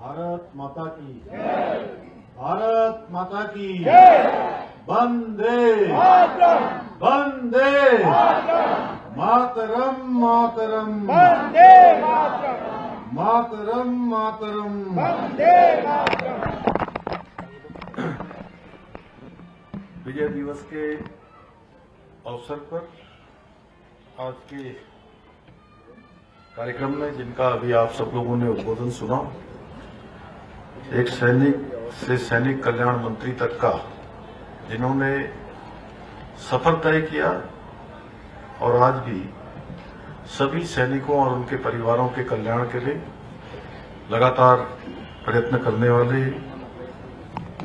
भारत माता की भारत माता की वंदे वंदे मातरम मातरम वंदे मातरम मातरम मातरम। वंदे मातरम। विजय दिवस के अवसर पर आज के कार्यक्रम में जिनका अभी आप सब लोगों ने उद्बोधन सुना, एक सैनिक से सैनिक कल्याण मंत्री तक का, जिन्होंने सफर तय किया और आज भी सभी सैनिकों और उनके परिवारों के कल्याण के लिए लगातार प्रयत्न करने वाले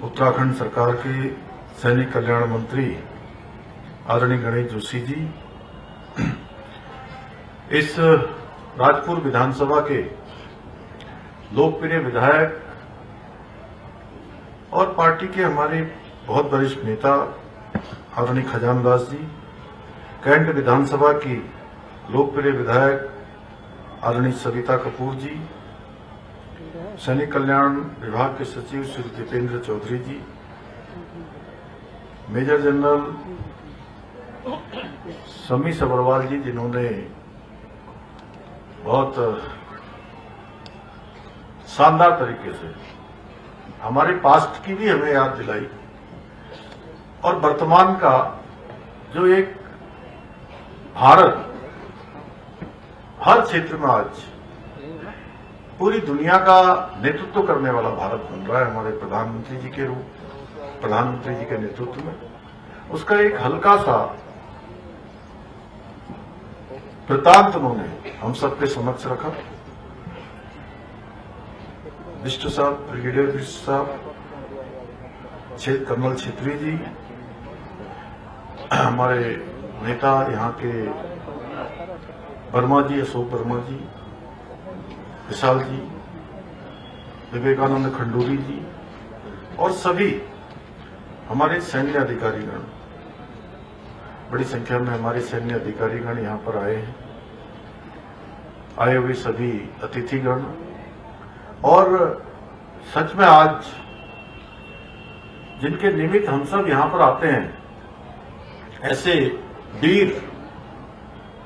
उत्तराखंड सरकार के सैनिक कल्याण मंत्री आदरणीय गणेश जोशी जी, इस राजपुर विधानसभा के लोकप्रिय विधायक और पार्टी के हमारे बहुत वरिष्ठ नेता आदरणीय खजान दास जी, कैंट विधानसभा की लोकप्रिय विधायक आदरणीय सविता कपूर जी, सैनिक कल्याण विभाग के सचिव श्री दीपेंद्र चौधरी जी, मेजर जनरल समी सबरवाल जी, जिन्होंने बहुत शानदार तरीके से हमारे पास्ट की भी हमें याद दिलाई और वर्तमान का जो एक भारत हर क्षेत्र में आज पूरी दुनिया का नेतृत्व करने वाला भारत बन रहा है हमारे प्रधानमंत्री जी के नेतृत्व में, उसका एक हल्का सा वृत्तांत उन्होंने हम सबके समक्ष रखा। बिष्ट साहब, ब्रिगेडियर बिष्ट साहब, कर्नल छेत्री जी, हमारे नेता यहाँ के वर्मा जी, अशोक वर्मा जी, विशाल जी, विवेकानंद खंडूरी जी और सभी हमारे सैन्य अधिकारीगण, बड़ी संख्या में हमारे सैन्य अधिकारीगण यहाँ पर आए हैं, आए हुए सभी अतिथिगण, और सच में आज जिनके निमित्त हम सब यहाँ पर आते हैं, ऐसे वीर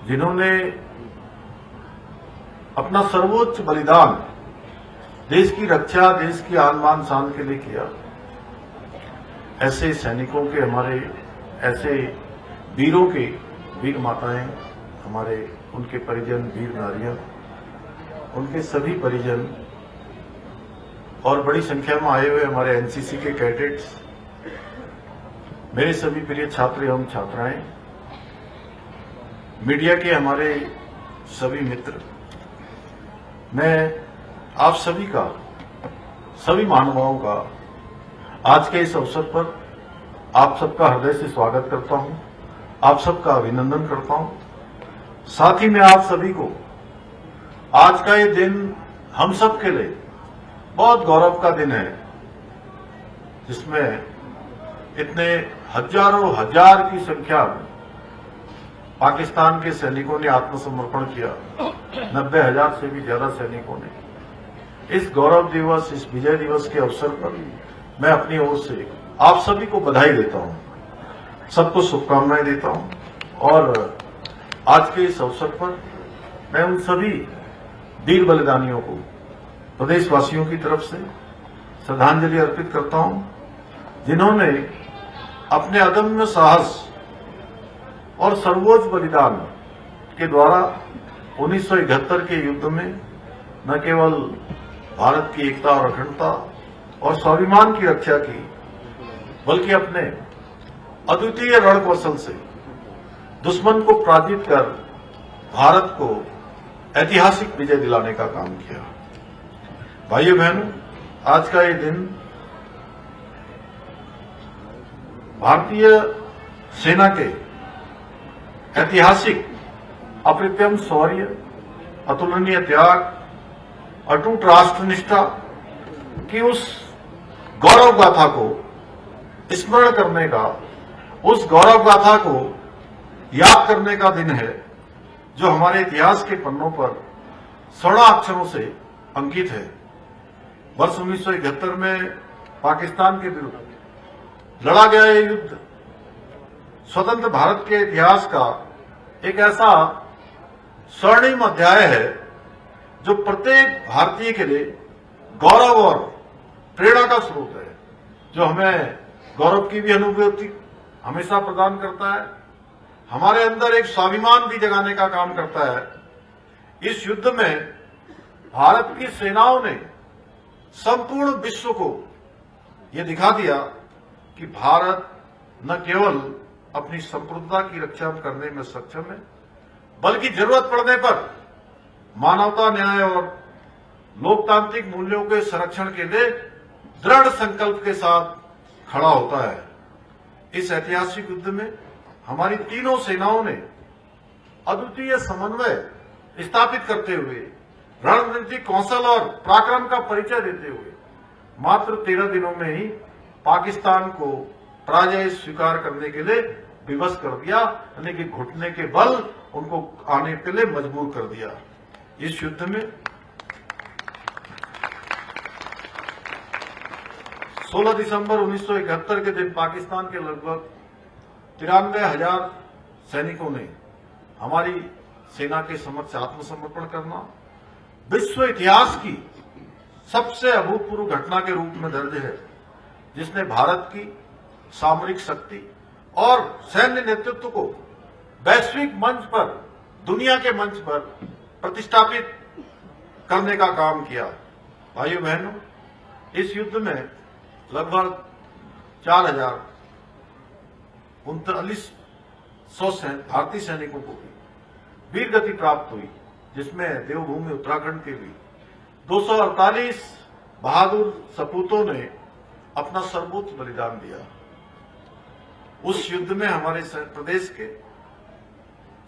जिन्होंने अपना सर्वोच्च बलिदान देश की रक्षा, देश की आन बान शान के लिए किया, ऐसे सैनिकों के, हमारे ऐसे वीरों के, वीर माताएं, हमारे उनके परिजन, वीर नारियां, उनके सभी परिजन और बड़ी संख्या में आए हुए हमारे एनसीसी के कैडेट्स, मेरे सभी प्रिय छात्र एवं छात्राएं, मीडिया के हमारे सभी मित्र, मैं आप सभी का, सभी महानुभावों का आज के इस अवसर पर आप सबका हृदय से स्वागत करता हूं, आप सबका अभिनंदन करता हूं। साथ ही मैं आप सभी को आज का ये दिन हम सब के लिए बहुत गौरव का दिन है, जिसमें इतने हजारों हजार की संख्या में पाकिस्तान के सैनिकों ने आत्मसमर्पण किया, 90,000 से भी ज्यादा सैनिकों ने। इस गौरव दिवस, इस विजय दिवस के अवसर पर मैं अपनी ओर से आप सभी को बधाई देता हूं, सबको शुभकामनाएं देता हूं और आज के इस अवसर पर मैं उन सभी वीर बलिदानियों को प्रदेशवासियों की तरफ से श्रद्धांजलि अर्पित करता हूं, जिन्होंने अपने अदम्य साहस और सर्वोच्च बलिदान के द्वारा 1971 के युद्ध में न केवल भारत की एकता और अखंडता और स्वाभिमान की रक्षा की, बल्कि अपने अद्वितीय रण कौशल से दुश्मन को पराजित कर भारत को ऐतिहासिक विजय दिलाने का काम किया। भाइयों बहनों, आज का ये दिन भारतीय सेना के ऐतिहासिक अप्रतिम शौर्य, अतुलनीय त्याग, अटूट राष्ट्रनिष्ठा की उस गौरव गाथा को स्मरण करने का, उस गौरव गाथा को याद करने का दिन है, जो हमारे इतिहास के पन्नों पर स्वर्णाक्षरों से अंकित है। वर्ष 1971 में पाकिस्तान के विरुद्ध लड़ा गया ये युद्ध स्वतंत्र भारत के इतिहास का एक ऐसा स्वर्णिम अध्याय है जो प्रत्येक भारतीय के लिए गौरव और प्रेरणा का स्रोत है, जो हमें गौरव की भी अनुभूति हमेशा प्रदान करता है, हमारे अंदर एक स्वाभिमान भी जगाने का काम करता है। इस युद्ध में भारत की सेनाओं ने संपूर्ण विश्व को यह दिखा दिया कि भारत न केवल अपनी संप्रभुता की रक्षा करने में सक्षम है, बल्कि जरूरत पड़ने पर मानवता, न्याय और लोकतांत्रिक मूल्यों के संरक्षण के लिए दृढ़ संकल्प के साथ खड़ा होता है। इस ऐतिहासिक युद्ध में हमारी तीनों सेनाओं ने अद्वितीय समन्वय स्थापित करते हुए रणनीतिक कौशल और पराक्रम का परिचय देते हुए मात्र 13 दिनों में ही पाकिस्तान को पराजय स्वीकार करने के लिए विवश कर दिया, यानी कि घुटने के बल उनको आने के लिए मजबूर कर दिया। इस युद्ध में 16 दिसंबर 1971 के दिन पाकिस्तान के लगभग 93,000 सैनिकों ने हमारी सेना के समक्ष आत्मसमर्पण करना विश्व इतिहास की सबसे अभूतपूर्व घटना के रूप में दर्ज है, जिसने भारत की सामरिक शक्ति और सैन्य नेतृत्व को वैश्विक मंच पर, दुनिया के मंच पर प्रतिष्ठापित करने का काम किया। भाइयों बहनों, इस युद्ध में लगभग 4,039 भारतीय सैनिकों को भी वीर गति प्राप्त हुई, जिसमें देवभूमि उत्तराखंड के भी 248 बहादुर सपूतों ने अपना सर्वोच्च बलिदान दिया। उस युद्ध में हमारे प्रदेश के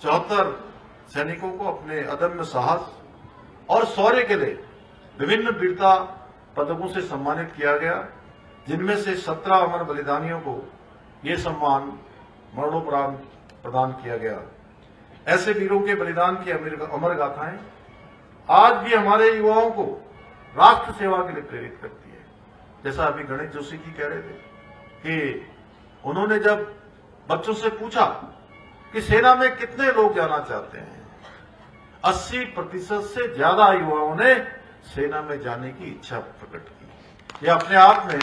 74 सैनिकों को अपने अदम्य साहस और शौर्य के लिए विभिन्न वीरता पदकों से सम्मानित किया गया, जिनमें से 17 अमर बलिदानियों को ये सम्मान मरणोपरांत प्रदान किया गया। ऐसे वीरों के बलिदान की अमर गाथाएं आज भी हमारे युवाओं को राष्ट्र सेवा के लिए प्रेरित करती है। जैसा अभी गणेश जोशी जी कह रहे थे कि उन्होंने जब बच्चों से पूछा कि सेना में कितने लोग जाना चाहते हैं, 80% से ज्यादा युवाओं ने सेना में जाने की इच्छा प्रकट की। ये अपने आप में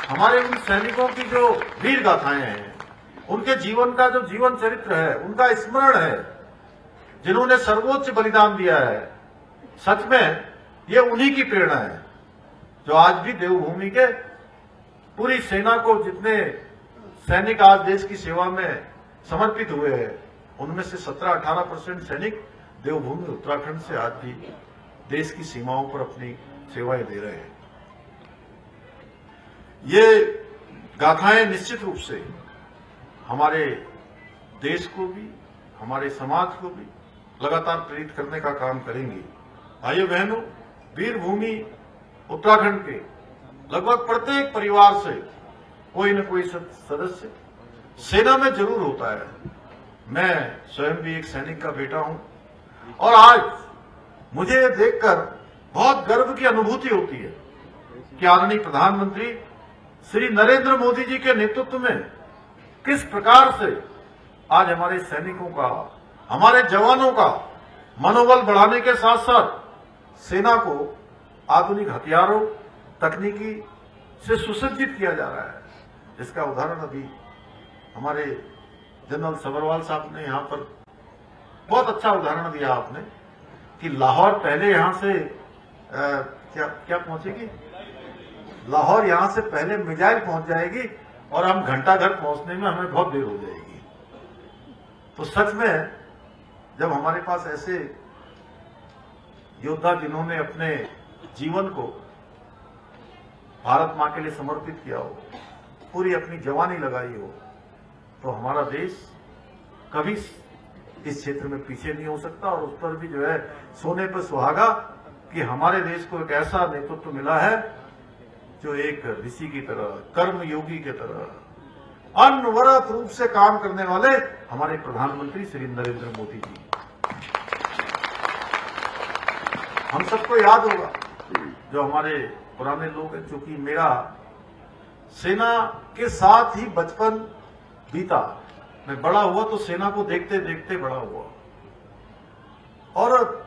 हमारे उन सैनिकों की जो वीर गाथाएं हैं, उनके जीवन का जो जीवन चरित्र है, उनका स्मरण है, जिन्होंने सर्वोच्च बलिदान दिया है। सच में ये उन्हीं की प्रेरणा है जो आज भी देवभूमि के पूरी सेना को, जितने सैनिक आज देश की सेवा में समर्पित हुए हैं, उनमें से 17-18% सैनिक देवभूमि उत्तराखंड से आज भी देश की सीमाओं पर अपनी सेवाएं दे रहे हैं। ये गाथाएं निश्चित रूप से हमारे देश को भी, हमारे समाज को भी लगातार प्रेरित करने का काम करेंगी। भाइयों बहनों, वीरभूमि उत्तराखंड के लगभग प्रत्येक परिवार से कोई न कोई सदस्य सेना में जरूर होता है। मैं स्वयं भी एक सैनिक का बेटा हूं और आज मुझे ये देखकर बहुत गर्व की अनुभूति होती है कि आदरणीय प्रधानमंत्री श्री नरेंद्र मोदी जी के नेतृत्व में किस प्रकार से आज हमारे सैनिकों का, हमारे जवानों का मनोबल बढ़ाने के साथ साथ सेना को आधुनिक हथियारों, तकनीकी से सुसज्जित किया जा रहा है। इसका उदाहरण अभी हमारे जनरल सबरवाल साहब ने यहां पर बहुत अच्छा उदाहरण दिया आपने कि लाहौर पहले यहां से क्या पहुंचेगी, लाहौर यहां से पहले मिसाइल पहुंच जाएगी और हम घंटा घर पहुंचने में हमें बहुत देर हो जाएगी। तो सच में जब हमारे पास ऐसे योद्धा जिन्होंने अपने जीवन को भारत मां के लिए समर्पित किया हो, पूरी अपनी जवानी लगाई हो, तो हमारा देश कभी इस क्षेत्र में पीछे नहीं हो सकता। और उस पर भी जो है सोने पर सुहागा कि हमारे देश को एक ऐसा नेतृत्व मिला है जो एक ऋषि की तरह, कर्म योगी की तरह अनवरत रूप से काम करने वाले हमारे प्रधानमंत्री श्री नरेंद्र मोदी जी। हम सबको याद होगा जो हमारे पुराने लोग हैं, चूंकि मेरा सेना के साथ ही बचपन बीता, मैं बड़ा हुआ तो सेना को देखते देखते बड़ा हुआ, और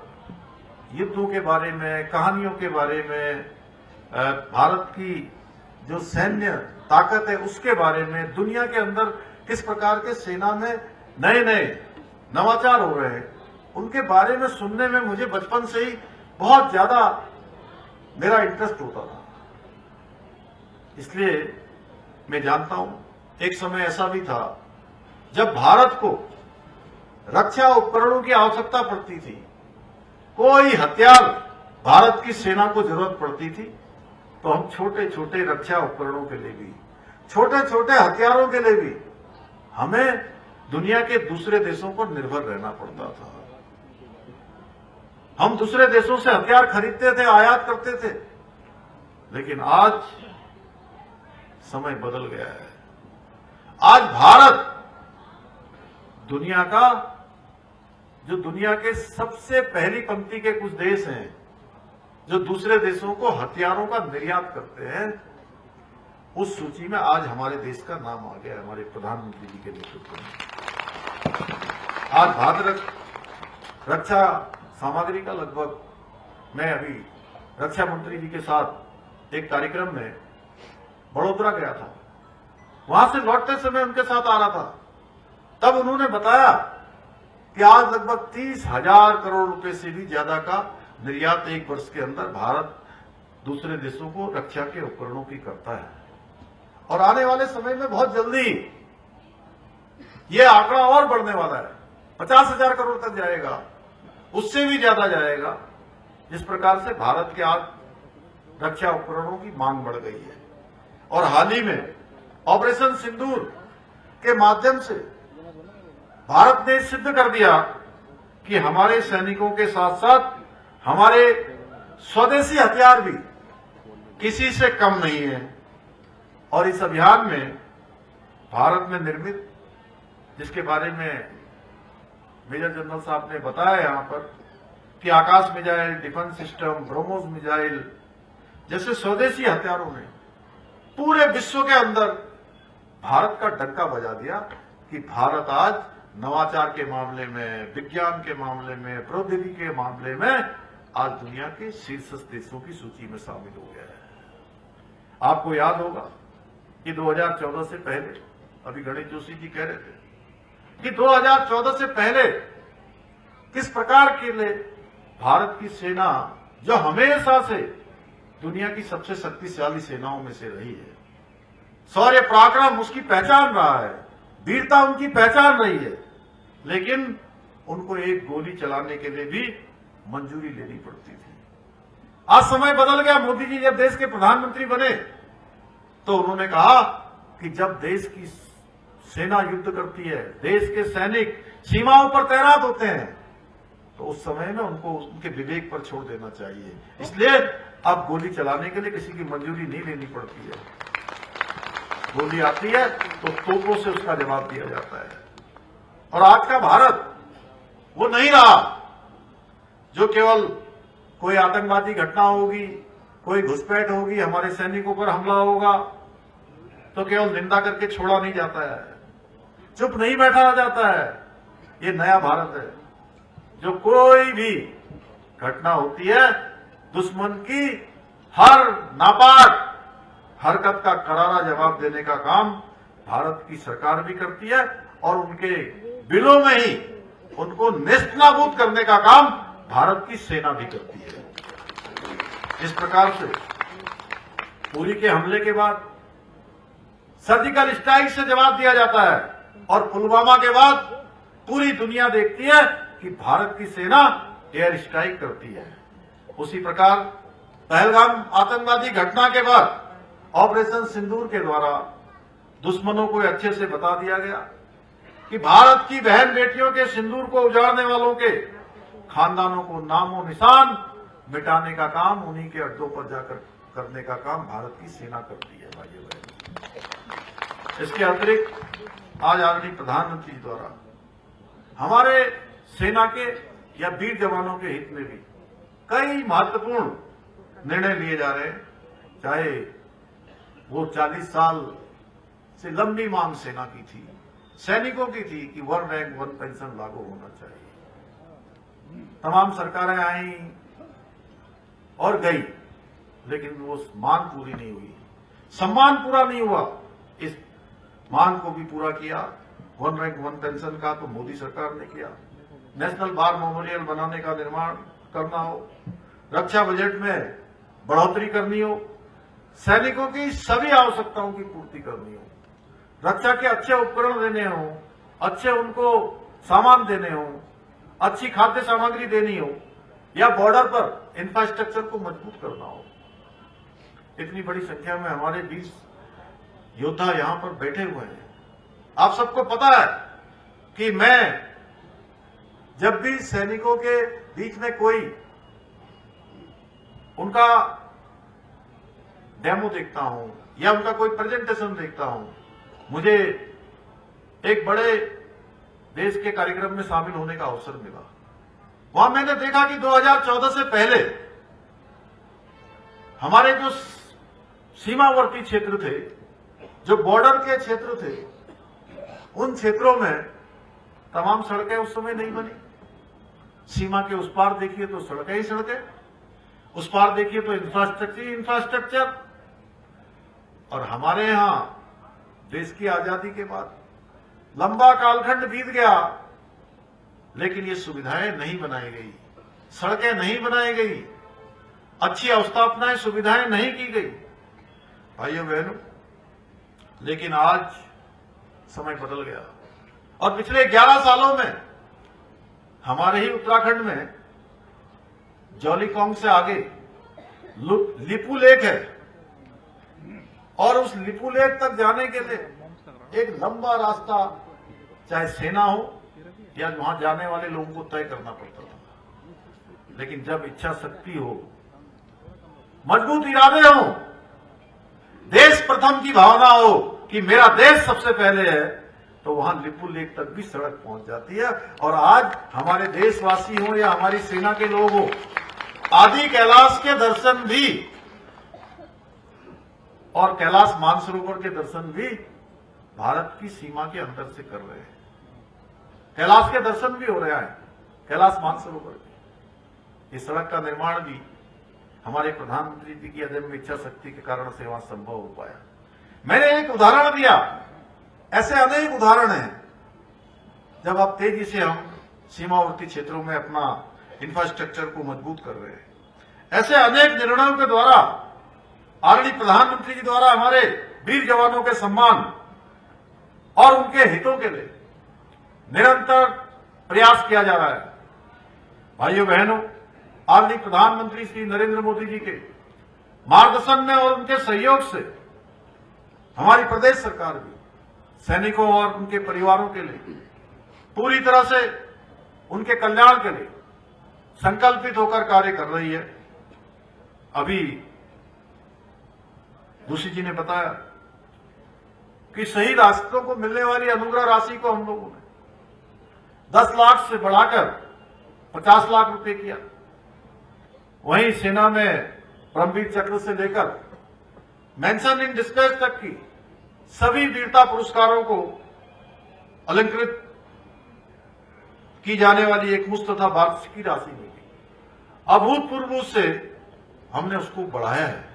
युद्धों के बारे में, कहानियों के बारे में, भारत की जो सैन्य ताकत है उसके बारे में, दुनिया के अंदर किस प्रकार के सेना में नए नए नवाचार हो रहे हैं, उनके बारे में सुनने में मुझे बचपन से ही बहुत ज्यादा मेरा इंटरेस्ट होता था। इसलिए मैं जानता हूं, एक समय ऐसा भी था जब भारत को रक्षा उपकरणों की आवश्यकता पड़ती थी, कोई हथियार भारत की सेना को जरूरत पड़ती थी, तो हम छोटे छोटे रक्षा उपकरणों के लिए भी, छोटे छोटे हथियारों के लिए भी हमें दुनिया के दूसरे देशों पर निर्भर रहना पड़ता था। हम दूसरे देशों से हथियार खरीदते थे, आयात करते थे, लेकिन आज समय बदल गया है। आज भारत दुनिया का, जो दुनिया के सबसे पहली पंक्ति के कुछ देश हैं जो दूसरे देशों को हथियारों का निर्यात करते हैं, उस सूची में आज हमारे देश का नाम आ गया, हमारे प्रधानमंत्री जी के नेतृत्व में। आज भारत रक्षा सामग्री का लगभग, मैं अभी रक्षा मंत्री जी के साथ एक कार्यक्रम में बड़ोदरा गया था, वहां से लौटते समय उनके साथ आ रहा था, तब उन्होंने बताया कि आज लगभग 30,000 करोड़ रुपए से भी ज्यादा का निर्यात एक वर्ष के अंदर भारत दूसरे देशों को रक्षा के उपकरणों की करता है, और आने वाले समय में बहुत जल्दी ये आंकड़ा और बढ़ने वाला है, 50,000 करोड़ तक जाएगा, उससे भी ज्यादा जाएगा। जिस प्रकार से भारत के आज रक्षा उपकरणों की मांग बढ़ गई है, और हाल ही में ऑपरेशन सिंदूर के माध्यम से भारत ने सिद्ध कर दिया कि हमारे सैनिकों के साथ साथ हमारे स्वदेशी हथियार भी किसी से कम नहीं है। और इस अभियान में भारत में निर्मित, जिसके बारे में मेजर जनरल साहब ने बताया यहां पर, कि Akash missile, defence system, BrahMos missile जैसे स्वदेशी हथियारों ने पूरे विश्व के अंदर भारत का डंका बजा दिया कि भारत आज नवाचार के मामले में, विज्ञान के मामले में, प्रौद्योगिकी के मामले में आज दुनिया के शीर्ष देशों की सूची में शामिल हो गया है। आपको याद होगा कि 2014 से पहले, अभी गणेश जोशी जी कह रहे थे कि 2014 से पहले किस प्रकार के लिए भारत की सेना, जो हमेशा से दुनिया की सबसे शक्तिशाली सेनाओं में से रही है, शौर्य पराक्रम उसकी पहचान रहा है, वीरता उनकी पहचान रही है, लेकिन उनको एक गोली चलाने के लिए भी मंजूरी लेनी पड़ती थी। आज समय बदल गया। मोदी जी जब देश के प्रधानमंत्री बने तो उन्होंने कहा कि जब देश की सेना युद्ध करती है, देश के सैनिक सीमाओं पर तैनात होते हैं, तो उस समय में उनको उनके विवेक पर छोड़ देना चाहिए। इसलिए अब गोली चलाने के लिए किसी की मंजूरी नहीं लेनी पड़ती है, गोली आती है तो तोपों से उसका जवाब दिया जाता है। और आज का भारत वो नहीं रहा जो केवल कोई आतंकवादी घटना होगी, कोई घुसपैठ होगी, हमारे सैनिकों पर हमला होगा तो केवल निंदा करके छोड़ा नहीं जाता है, चुप नहीं बैठा जाता है। ये नया भारत है जो कोई भी घटना होती है, दुश्मन की हर नापाक हरकत का करारा जवाब देने का काम भारत की सरकार भी करती है, और उनके बिलों में ही उनको नेस्तनाबूद करने का काम भारत की सेना भी करती है। इस प्रकार से पुरी के हमले के बाद सर्जिकल स्ट्राइक से जवाब दिया जाता है, और पुलवामा के बाद पूरी दुनिया देखती है कि भारत की सेना एयर स्ट्राइक करती है। उसी प्रकार पहलगाम आतंकवादी घटना के बाद ऑपरेशन सिंदूर के द्वारा दुश्मनों को अच्छे से बता दिया गया कि भारत की बहन बेटियों के सिंदूर को उजाड़ने वालों के खानदानों को नामो निशान मिटाने का काम, उन्हीं के अड्डों पर जाकर करने का काम भारत की सेना करती है। भाइयों बहनों, इसके अतिरिक्त आज आदरणीय प्रधानमंत्री द्वारा हमारे सेना के या वीर जवानों के हित में भी कई महत्वपूर्ण निर्णय लिए जा रहे हैं, चाहे वो 40 साल से लंबी मांग सेना की थी, सैनिकों की थी कि 1 रैंक 1 पेंशन लागू होना चाहिए। तमाम सरकारें आई और गई, लेकिन वो मांग पूरी नहीं हुई, सम्मान पूरा नहीं हुआ। इस मांग को भी पूरा किया। 1 रैंक 1 पेंशन का तो मोदी सरकार ने किया। नेशनल वार मेमोरियल बनाने का निर्माण करना हो, रक्षा बजट में बढ़ोतरी करनी हो, सैनिकों की सभी आवश्यकताओं की पूर्ति करनी हो, रक्षा के अच्छे उपकरण देने हो, अच्छे उनको सामान देने हो, अच्छी खाद्य सामग्री देनी हो, या बॉर्डर पर इंफ्रास्ट्रक्चर को मजबूत करना हो। इतनी बड़ी संख्या में हमारे 20 योद्धा यहां पर बैठे हुए हैं। आप सबको पता है कि मैं जब भी सैनिकों के बीच में कोई उनका डेमो देखता हूं या उनका कोई प्रेजेंटेशन देखता हूं, मुझे एक बड़े देश के कार्यक्रम में शामिल होने का अवसर मिला। वहां मैंने देखा कि 2014 से पहले हमारे जो सीमावर्ती क्षेत्र थे, जो बॉर्डर के क्षेत्र थे, उन क्षेत्रों में तमाम सड़कें उस समय नहीं बनी। सीमा के उस पार देखिए तो सड़कें ही सड़कें, उस पार देखिए तो इंफ्रास्ट्रक्चर ही इंफ्रास्ट्रक्चर। और हमारे यहां देश की आजादी के बाद लंबा कालखंड बीत गया, लेकिन ये सुविधाएं नहीं बनाई गई, सड़कें नहीं बनाई गई, अच्छी अवस्थापनाएं सुविधाएं नहीं की गई। भाइयों बहनों, लेकिन आज समय बदल गया और पिछले 11 सालों में हमारे ही उत्तराखंड में जौलीकॉन्ग से आगे लिपू लेक है, और उस लिपू लेक तक जाने के लिए एक लंबा रास्ता चाहे सेना हो या वहां जाने वाले लोगों को तय करना पड़ता था। लेकिन जब इच्छा शक्ति हो, मजबूत इरादे हो, देश प्रथम की भावना हो कि मेरा देश सबसे पहले है, तो वहां लिपू लेक तक भी सड़क पहुंच जाती है। और आज हमारे देशवासी हो या हमारी सेना के लोग हो, आदि कैलाश के दर्शन भी और कैलाश मानसरोवर के दर्शन भी भारत की सीमा के अंदर से कर रहे हैं। कैलाश के दर्शन भी हो रहा है, कैलाश मानसरोवर की। इस सड़क का निर्माण भी हमारे प्रधानमंत्री जी की अदम्य इच्छा शक्ति के कारण से वहां संभव हो पाया। मैंने एक उदाहरण दिया, ऐसे अनेक उदाहरण हैं। जब अब तेजी से हम सीमावर्ती क्षेत्रों में अपना इंफ्रास्ट्रक्चर को मजबूत कर रहे हैं, ऐसे अनेक निर्णयों के द्वारा आदरणीय प्रधानमंत्री जी द्वारा हमारे वीर जवानों के सम्मान और उनके हितों के लिए निरंतर प्रयास किया जा रहा है। भाइयों बहनों, आदरणीय प्रधानमंत्री श्री नरेंद्र मोदी जी के मार्गदर्शन में और उनके सहयोग से हमारी प्रदेश सरकार भी सैनिकों और उनके परिवारों के लिए पूरी तरह से उनके कल्याण के लिए संकल्पित होकर कार्य कर रही है। अभी जोशी जी ने बताया कि शहीद आश्रितों को मिलने वाली अनुग्रह राशि को हम लोगों ने 10 लाख से बढ़ाकर 50 लाख रुपए किया। वहीं सेना में परमवीर चक्र से लेकर मेंशन इन डिस्ग्रेस तक की सभी वीरता पुरस्कारों को अलंकृत की जाने वाली एक मुश्त तथा वार्षिकी राशि मिली। अभूतपूर्व रूप से हमने उसको बढ़ाया है।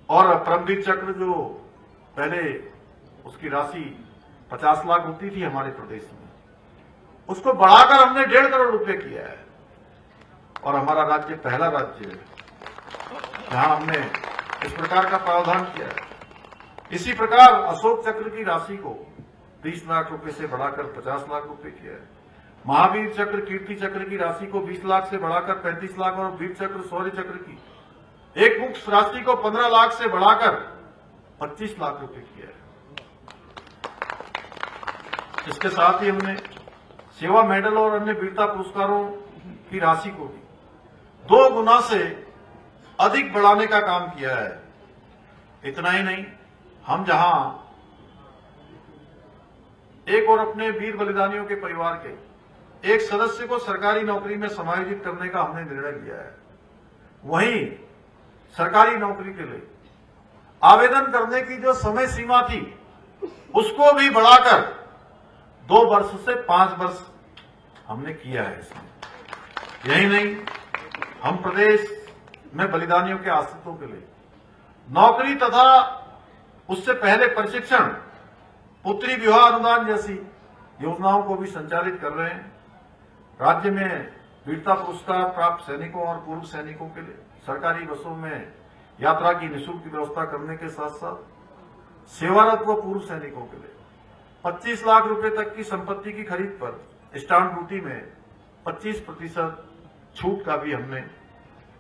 और परमवीर चक्र जो पहले उसकी राशि 50 लाख होती थी हमारे प्रदेश में, उसको बढ़ाकर हमने 1.5 करोड़ रुपए किया है। और हमारा राज्य पहला राज्य है जहां हमने इस प्रकार का प्रावधान किया है। इसी प्रकार अशोक चक्र की राशि को 20 लाख रुपए से बढ़ाकर 50 लाख रुपए किया है। महावीर चक्र, कीर्ति चक्र की राशि को 20 लाख से बढ़ाकर 35 लाख और वीर चक्र, शौर्य चक्र की एक मुक्त राशि को 15 लाख से बढ़ाकर 25 लाख रुपए किया है। इसके साथ ही हमने सेवा मेडल और अन्य वीरता पुरस्कारों की राशि को भी 2 गुना से अधिक बढ़ाने का काम किया है। इतना ही नहीं, हम जहां एक और अपने वीर बलिदानियों के परिवार के एक सदस्य को सरकारी नौकरी में समायोजित करने का हमने निर्णय लिया है, वहीं सरकारी नौकरी के लिए आवेदन करने की जो समय सीमा थी उसको भी बढ़ाकर 2 वर्ष से 5 वर्ष हमने किया है इसमें। यही नहीं, हम प्रदेश में बलिदानियों के आश्रितों के लिए नौकरी तथा उससे पहले प्रशिक्षण, पुत्री विवाह अनुदान जैसी योजनाओं को भी संचालित कर रहे हैं। राज्य में वीरता पुरस्कार प्राप्त सैनिकों और पूर्व सैनिकों के लिए सरकारी बसों में यात्रा की निःशुल्क व्यवस्था करने के साथ साथ सेवारत व पूर्व सैनिकों के लिए 25 लाख रुपए तक की संपत्ति की खरीद पर स्टाम्प ड्यूटी में 25% छूट का भी हमने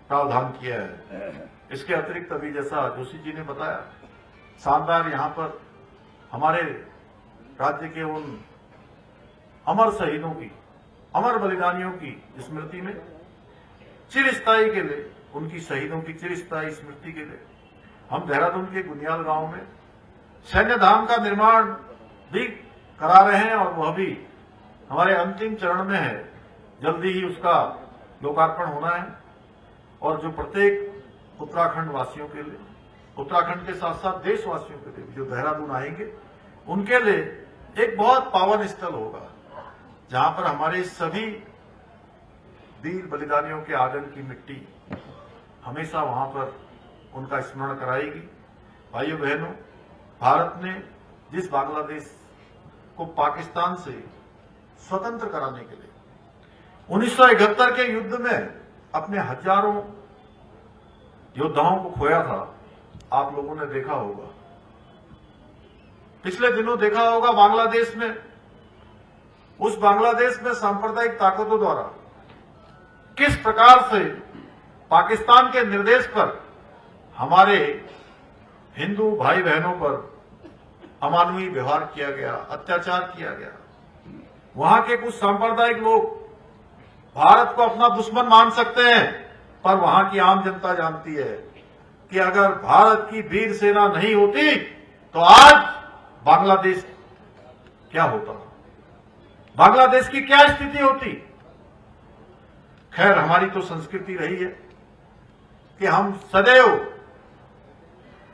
प्रावधान किया है। इसके अतिरिक्त अभी जैसा जोशी जी ने बताया, शानदार यहां पर हमारे राज्य के उन अमर शहीदों की, अमर बलिदानियों की स्मृति में चिरस्थायी के लिए, उनकी शहीदों की चिरस्थायी स्मृति के लिए हम देहरादून के गुनियाल गांव में सैन्य धाम का निर्माण भी करा रहे हैं और वह भी हमारे अंतिम चरण में है। जल्दी ही उसका लोकार्पण होना है और जो प्रत्येक उत्तराखंड वासियों के लिए, उत्तराखंड के साथ साथ देशवासियों के लिए जो देहरादून आएंगे उनके लिए एक बहुत पावन स्थल होगा, जहां पर हमारे सभी वीर बलिदानियों के आंगन की मिट्टी हमेशा वहां पर उनका स्मरण कराएगी। भाइयों बहनों, भारत ने जिस बांग्लादेश को पाकिस्तान से स्वतंत्र कराने के लिए 1971 के युद्ध में अपने हजारों योद्धाओं को खोया था, आप लोगों ने देखा होगा। पिछले दिनों देखा होगा बांग्लादेश में, उस बांग्लादेश में सांप्रदायिक ताकतों द्वारा किस प्रकार से पाकिस्तान के निर्देश पर हमारे हिंदू भाई बहनों पर अमानवीय व्यवहार किया गया, अत्याचार किया गया। वहां के कुछ सांप्रदायिक लोग भारत को अपना दुश्मन मान सकते हैं, पर वहां की आम जनता जानती है कि अगर भारत की वीर सेना नहीं होती तो आज बांग्लादेश क्या होता, बांग्लादेश की क्या स्थिति होती। खैर, हमारी तो संस्कृति रही है कि हम सदैव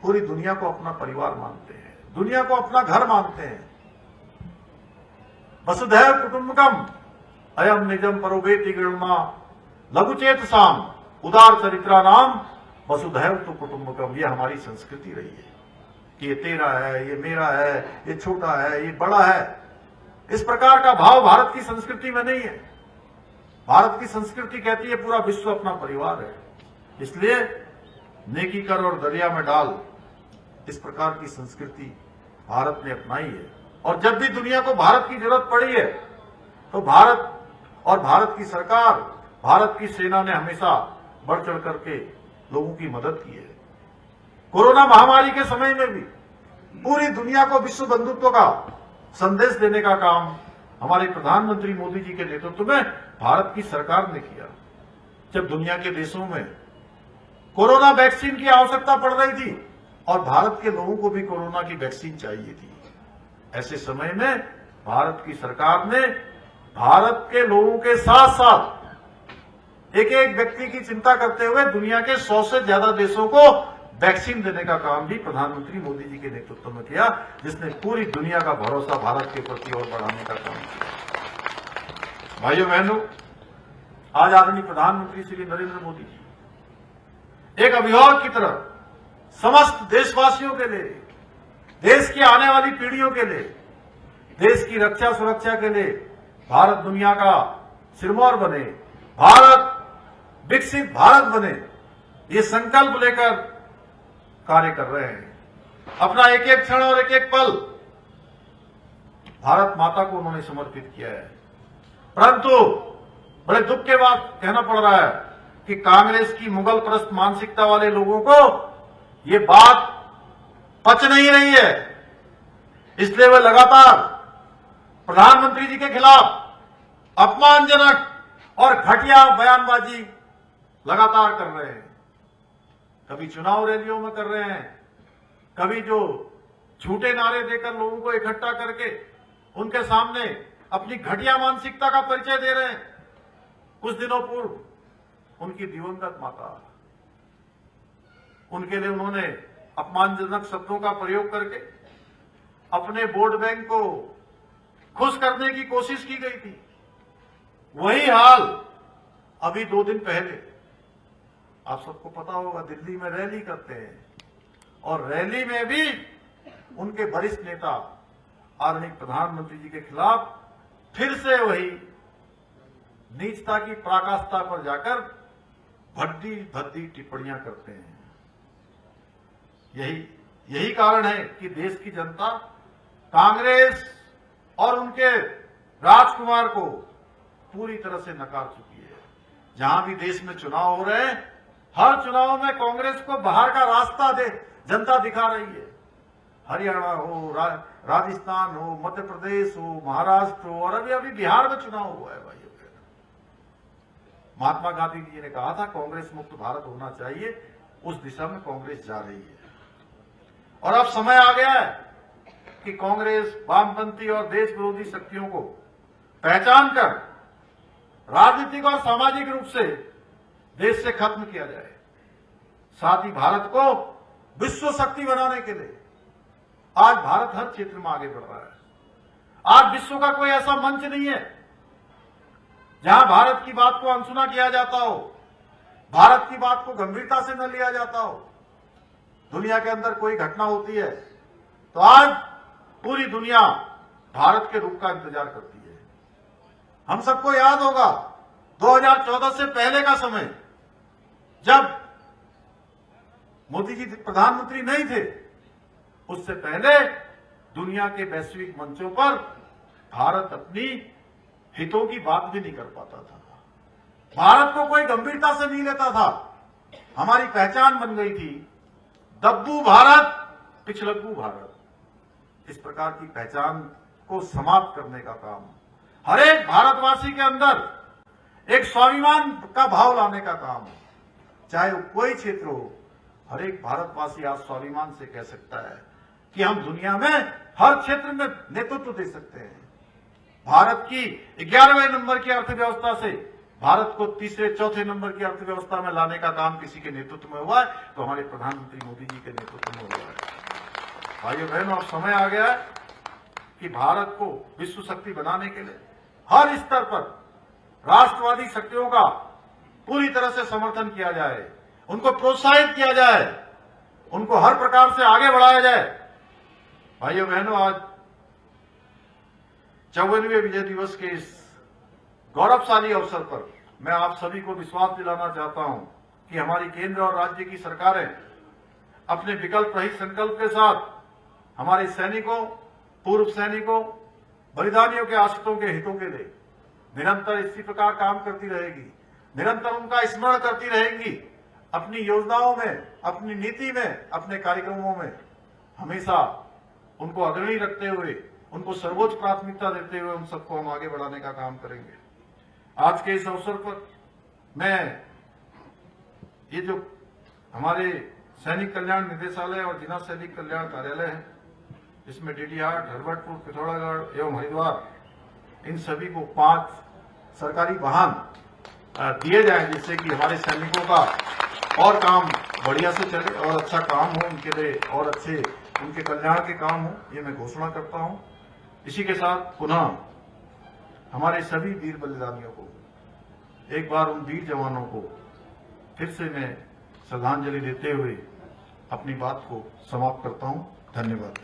पूरी दुनिया को अपना परिवार मानते हैं, दुनिया को अपना घर मानते हैं। वसुधैव कुटुंबकम अयम निजम परोवेति गृह्णा लघुचेत साम उदार चरित्रा नाम वसुधैव तो कुटुंबकम। ये हमारी संस्कृति रही है कि ये तेरा है, ये मेरा है, ये छोटा है, ये बड़ा है। इस प्रकार का भाव भारत की संस्कृति में नहीं है। भारत की संस्कृति कहती है पूरा विश्व अपना परिवार है। इसलिए नेकी कर और दरिया में डाल, इस प्रकार की संस्कृति भारत ने अपनाई है। और जब भी दुनिया को भारत की जरूरत पड़ी है तो भारत और भारत की सरकार, भारत की सेना ने हमेशा बढ़ चढ़ करके लोगों की मदद की है। कोरोना महामारी के समय में भी पूरी दुनिया को विश्व बंधुत्व का संदेश देने का काम हमारे प्रधानमंत्री मोदी जी के नेतृत्व में भारत की सरकार ने किया। जब दुनिया के देशों में कोरोना वैक्सीन की आवश्यकता पड़ रही थी और भारत के लोगों को भी कोरोना की वैक्सीन चाहिए थी, ऐसे समय में भारत की सरकार ने भारत के लोगों के साथ साथ एक एक व्यक्ति की चिंता करते हुए दुनिया के 100 से ज्यादा देशों को वैक्सीन देने का काम भी प्रधानमंत्री मोदी जी के नेतृत्व में किया, जिसने पूरी दुनिया का भरोसा भारत के प्रति और बढ़ाने का काम किया। भाइयों बहनों, आज आदरणीय प्रधानमंत्री श्री नरेंद्र मोदी जी एक अभिभावक की तरह समस्त देशवासियों के लिए, देश की आने वाली पीढ़ियों के लिए, देश की रक्षा सुरक्षा के लिए भारत दुनिया का सिरमौर बने, भारत विकसित भारत बने, ये संकल्प लेकर कार्य कर रहे हैं। अपना एक एक क्षण और एक एक पल भारत माता को उन्होंने समर्पित किया है। परंतु बड़े दुख के बाद कहना पड़ रहा है कि कांग्रेस की मुगल परस्त मानसिकता वाले लोगों को ये बात पच नहीं रही है, इसलिए वे लगातार प्रधानमंत्री जी के खिलाफ अपमानजनक और घटिया बयानबाजी लगातार कर रहे हैं। कभी चुनाव रैलियों में कर रहे हैं, कभी जो झूठे नारे देकर लोगों को इकट्ठा करके उनके सामने अपनी घटिया मानसिकता का परिचय दे रहे हैं। कुछ दिनों पूर्व उनकी दिवंगत माता उनके लिए उन्होंने अपमानजनक शब्दों का प्रयोग करके अपने वोट बैंक को खुश करने की कोशिश की गई थी। वही हाल अभी 2 दिन पहले आप सबको पता होगा, दिल्ली में रैली करते हैं और रैली में भी उनके वरिष्ठ नेता आदरणीय प्रधानमंत्री जी के खिलाफ फिर से वही नीचता की पराकाष्ठा पर जाकर भद्दी भद्दी टिप्पणियां करते हैं। यही कारण है कि देश की जनता कांग्रेस और उनके राजकुमार को पूरी तरह से नकार चुकी है। जहां भी देश में चुनाव हो रहे हैं, हर चुनाव में कांग्रेस को बाहर का रास्ता जनता दिखा रही है। हरियाणा हो, राजस्थान हो, मध्य प्रदेश हो, महाराष्ट्र हो, और अभी बिहार में चुनाव हुआ है। भाइयों, महात्मा गांधी जी ने कहा था कांग्रेस मुक्त भारत होना चाहिए, उस दिशा में कांग्रेस जा रही है। और अब समय आ गया है कि कांग्रेस, वामपंथी और देश विरोधी शक्तियों को पहचान कर राजनीतिक और सामाजिक रूप से देश से खत्म किया जाए। साथ ही भारत को विश्व शक्ति बनाने के लिए आज भारत हर क्षेत्र में आगे बढ़ रहा है। आज विश्व का कोई ऐसा मंच नहीं है जहां भारत की बात को अनसुना किया जाता हो, भारत की बात को गंभीरता से न लिया जाता हो। दुनिया के अंदर कोई घटना होती है तो आज पूरी दुनिया भारत के रुख का इंतजार करती है। हम सबको याद होगा 2014 से पहले का समय, जब मोदी जी प्रधानमंत्री नहीं थे, उससे पहले दुनिया के वैश्विक मंचों पर भारत अपनी हितों की बात भी नहीं कर पाता था। भारत को कोई गंभीरता से नहीं लेता था। हमारी पहचान बन गई थी दब्बू भारत, पिछलग्गू भारत। इस प्रकार की पहचान को समाप्त करने का काम, हर एक भारतवासी के अंदर एक स्वाभिमान का भाव लाने का काम है। चाहे वो कोई क्षेत्र हो, हर एक भारतवासी आज स्वाभिमान से कह सकता है कि हम दुनिया में हर क्षेत्र में नेतृत्व दे सकते हैं। भारत की 11वें नंबर की अर्थव्यवस्था से भारत को तीसरे चौथे नंबर की अर्थव्यवस्था में लाने का काम किसी के नेतृत्व में हुआ है तो हमारे प्रधानमंत्री मोदी जी के नेतृत्व में हुआ है। भाइयों बहनों, अब समय आ गया है कि भारत को विश्व शक्ति बनाने के लिए हर स्तर पर राष्ट्रवादी शक्तियों का पूरी तरह से समर्थन किया जाए, उनको प्रोत्साहित किया जाए, उनको हर प्रकार से आगे बढ़ाया जाए। भाइयों बहनों, आज 54वें विजय दिवस के इस गौरवशाली अवसर पर मैं आप सभी को विश्वास दिलाना चाहता हूं कि हमारी केंद्र और राज्य की सरकारें अपने विकल्प रहित संकल्प के साथ हमारे सैनिकों, पूर्व सैनिकों, बलिदानियों के आश्रितों के हितों के लिए निरंतर इसी प्रकार काम करती रहेगी, निरंतर उनका स्मरण करती रहेंगी। अपनी योजनाओं में, अपनी नीति में, अपने कार्यक्रमों में हमेशा उनको अग्रणी रखते हुए, उनको सर्वोच्च प्राथमिकता देते हुए उन सबको हम आगे बढ़ाने का काम करेंगे। आज के इस अवसर पर मैं ये जो हमारे सैनिक कल्याण निदेशालय और जिला सैनिक कल्याण कार्यालय है, इसमें डीडीहाट, हरवटपुर, पिथौरागढ़ एवं हरिद्वार, इन सभी को 5 सरकारी वाहन दिए जाएं, जिससे कि हमारे सैनिकों का और काम बढ़िया से चले और अच्छा काम हो उनके लिए, और अच्छे उनके कल्याण के काम हो, ये मैं घोषणा करता हूं। इसी के साथ पुनः हमारे सभी वीर बलिदानियों को, एक बार उन वीर जवानों को फिर से मैं श्रद्धांजलि देते हुए अपनी बात को समाप्त करता हूं। धन्यवाद।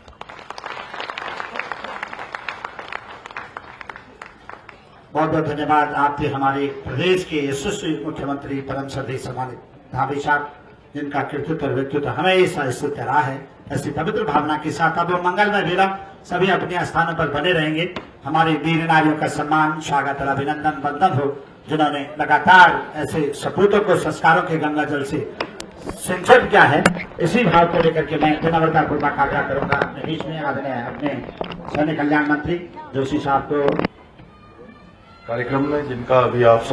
बहुत बहुत धन्यवाद आपके हमारे प्रदेश के यशस्वी मुख्यमंत्री परम श्रद्धेय सम्मानित धामी साहब, जिनका कृतित्व और व्यक्तित्व हमेशा स्थित रहा है। ऐसी पवित्र भावना के साथ अब मंगलमय बेला सभी अपने स्थानों पर बने रहेंगे। हमारे वीर नारियों का सम्मान, स्वागत और अभिनंदन वंदन हो, जिन्होंने लगातार ऐसे सपूतों को संस्कारों के गंगा जल से सिंचित किया है। इसी भाव को लेकर के मैं विनम्रता पूर्वक आग्रह करूंगा अपने बीच में आदरणीय अपने सैनिक कल्याण मंत्री जोशी साहब को कार्यक्रम में, जिनका अभी आप